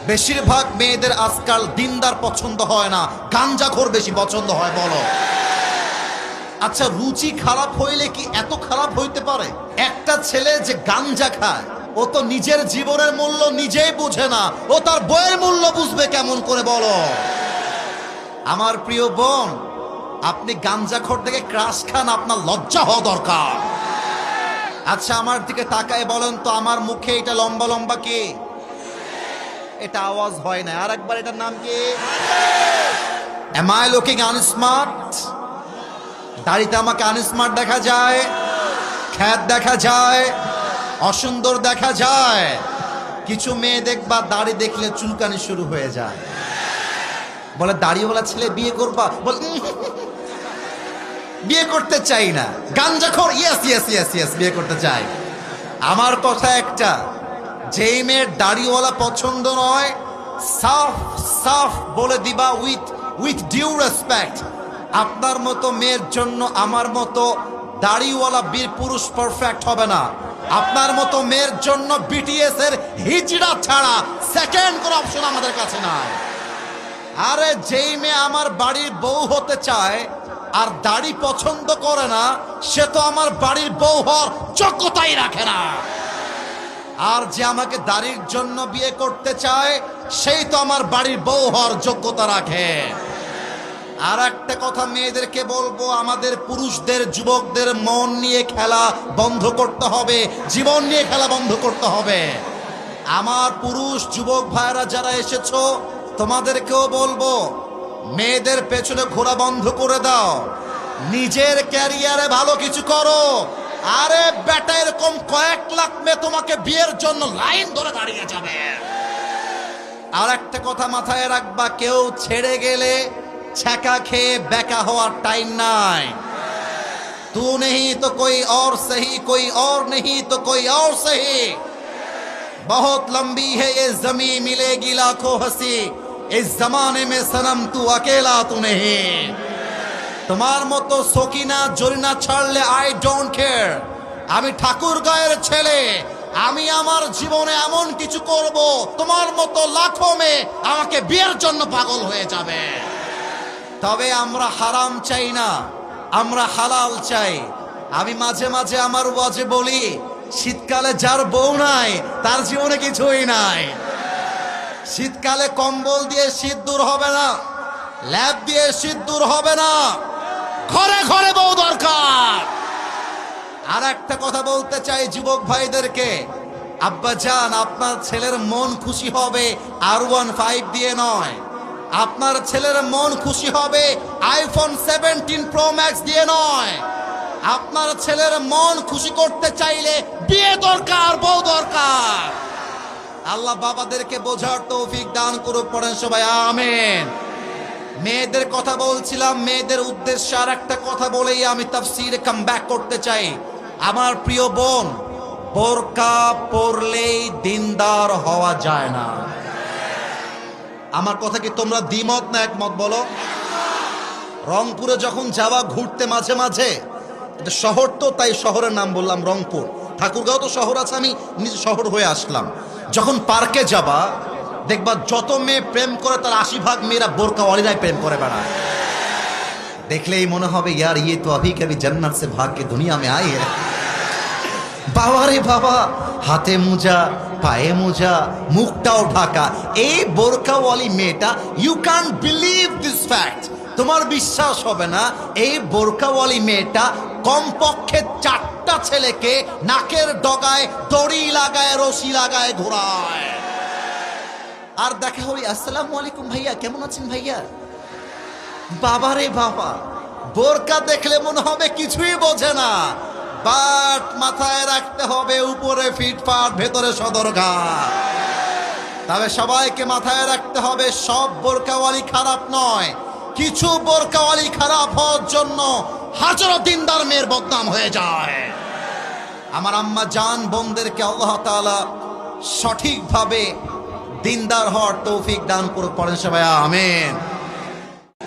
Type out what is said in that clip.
বেশিরভাগ মেয়েদের আজকাল দিনদার পছন্দ হয় না, গাঞ্জাখোর বেশি পছন্দ হয়। বলো, আচ্ছা রুচি খারাপ হইলে কি এত খারাপ হইতে পারে? একটা ছেলে যে গাঞ্জা খায় ও তো নিজের জীবনের মূল্য নিজেই বুঝে না, ও তার বইয়ের মূল্য বুঝবে কেমন করে? বলো আমার প্রিয় বোন, আপনি গাঞ্জাখোর থেকে ক্রাশ খান, আপনার লজ্জা হওয়া দরকার। আচ্ছা আমার দিকে তাকায় বলেন তো, আমার মুখে এটা লম্বা লম্বা কি? এটা আওয়াজ হয় না, আর একবার এটার নাম কি? Am I looking unsmart? দাড়িতে আমাকে আনস্মার্ট দেখা যায়, খ্যাত দেখা যায়, অসুন্দর দেখা যায়। কিছু মেয়ে দেখবা দাড়ি দেখলে চুলকানি শুরু হয়ে যায়, বলে দাড়িওয়ালা ছেলে বিয়ে করবা? বল বিয়ে করতে চাই না। গাঞ্জাখোর? ইয়েস ইয়েস ইয়েস ইয়েস, বিয়ে করতে চাই। আমার কথা একটা, যেই মেয়ের দাড়িওয়ালা পছন্দ নয়, সাফ সাফ বলে দিবা উইথ ডিউ রেসপেক্ট, আপনার মতো মেয়ের জন্য আমার মতো দাড়িওয়ালা বীর পুরুষ পারফেক্ট হবে না। আপনার মতো মেয়ের জন্য বিটিএস এর হিজড়া ছাড়া সেকেন্ড কোনো অপশন আমাদের কাছে নাই। আরে যেই মেয়ে আমার বাড়ির বউ হতে চায় আর দাড়ি পছন্দ করে না, সে তো আমার বাড়ির বউ হওয়ার যোগ্যতাই রাখে না। আর যে আমাকে দাড়ির জন্য বিয়ে করতে চায়, সেই তো আমার বাড়ির বউ হওয়ার যোগ্যতা রাখে। আর একটা কথা মেয়েদেরকে বলবো, আমাদের পুরুষদের যুবকদের মন নিয়ে খেলা বন্ধ করতে হবে, জীবন নিয়ে খেলা বন্ধ করতে হবে। আমার পুরুষ যুবক ভাইরা যারা এসেছো, তোমাদেরকেও বলবো, মেয়েদের পেছনে ঘোরা বন্ধ করে দাও, নিজের ক্যারিয়ারে ভালো কিছু করো। আরে বেটা, এরকম কয়েক লাখ মেয়ে তোমাকে বিয়ের জন্য লাইন ধরে দাঁড়িয়ে যাবে। আর একটা কথা মাথায় রাখবা, কেউ ছেড়ে গেলে ছ্যাঁকা খেয়ে বেকা হওয়ার টাইম নাই। তু নেহি তো কোই और सही, कोई और नहीं तो कोई और सही, बहुत लंबी है ये जमी, मिलेगी लाखों हंसी, इस जमाने में सनम तू अकेला तू नहीं। তোমার মতো সকিনা জরিনা ছাড়লে আই ডোন্ট কেয়ার। আমি ঠাকুর গায়ের ছেলে, আমি আমার জীবনে এমন কিছু করব, তোমার মতো লাখো মেয়ে আমাকে বিয়ের জন্য পাগল হয়ে যাবে। তবে আমরা হারাম চাই না, আমরা হালাল চাই। আমি মাঝে মাঝে আমার ওয়াজে বলি, শীতকালে যার বউ নাই তার জীবনে কিছুই নাই। শীতকালে কম্বল দিয়ে শীত দূর হবে না, ল্যাপ দিয়ে শীত দূর হবে না, ঘরে ঘরে বউ দরকার। আর একটা কথা বলতে চাই যুবক ভাইদেরকে, আব্বা জান, আপনার ছেলের মন খুশি হবে R15 দিয়ে নয়, আপনার ছেলের মন খুশি হবে আইফোন 17 প্রো ম্যাক্স দিয়ে নয়। আপনার ছেলের মন খুশি করতে চাইলে বিয়ে দরকার, বউ দরকার। আল্লাহ বাবাদেরকে বোঝার তৌফিক দান করুক, পড়েন সবাই আমিন। মেয়েদের কথা বলছিলাম, মেয়েদের উদ্দেশ্যে আর একটা কথা বলেই আমি তাফসীরে কাম ব্যাক করতে চাই। আমার প্রিয় বোন, বোরকা পরলেই দিনদার হওয়া যায় না। আমার কথা কি তোমরা দ্বিমত না একমত? বলো। রংপুরে যখন যাওয়া ঘুরতে মাঝে মাঝে, এটা শহর তো, তাই শহরের নাম বললাম রংপুর, ঠাকুরগাঁও তো শহর আছে, আমি নিজে শহর হয়ে আসলাম। যখন পার্কে যাবা দেখবা যত মেয়ে প্রেম করে তার 80% মেয়েরা বোরকাওয়ালিরাই প্রেম করে বেড়ায়। দেখলেই মনে হবে ইয়ার ইয়ে তো अभी कभी जन्नत से भाग के दुनिया में आई है। বাবা রে বাবা, হাতে মোজা, পায়ে মোজা, মুখটাও ঢাকা, এই বোরকাওয়ালি মেয়েটা, you can't believe this fact, তোমার বিশ্বাস হবে না, এই বোরকাওয়ালি মেয়েটা কমপক্ষে 4টা ছেলেকে নাকের ডগায় দড়ি লাগায়, রশি লাগায় ঘোরায়। আর দেখা হই, আসসালামু আলাইকুম ভাইয়া, কেমন আছেন ভাইয়া? বাবা রে বাবা, বোরকা দেখলে মনে হবে কিছুই বোঝে না, বাট মাথায় রাখতে হবে উপরে ফিটফাট, ভেতরে সদরঘাট। তবে সবাইকে মাথায় রাখতে হবে, সব বোরকাওয়ালি খারাপ নয়। কিছু বোরকাওয়ালি খারাপ হওয়ার জন্য হাজারো দিনদার মেয়ের বদনাম হয়ে যায়। আমার আম্মা জান বোনদেরকে আল্লাহ তাআলা সঠিকভাবে দিনদার হওয়ার তৌফিক দান করুক, পড়েন সবাই আমিন।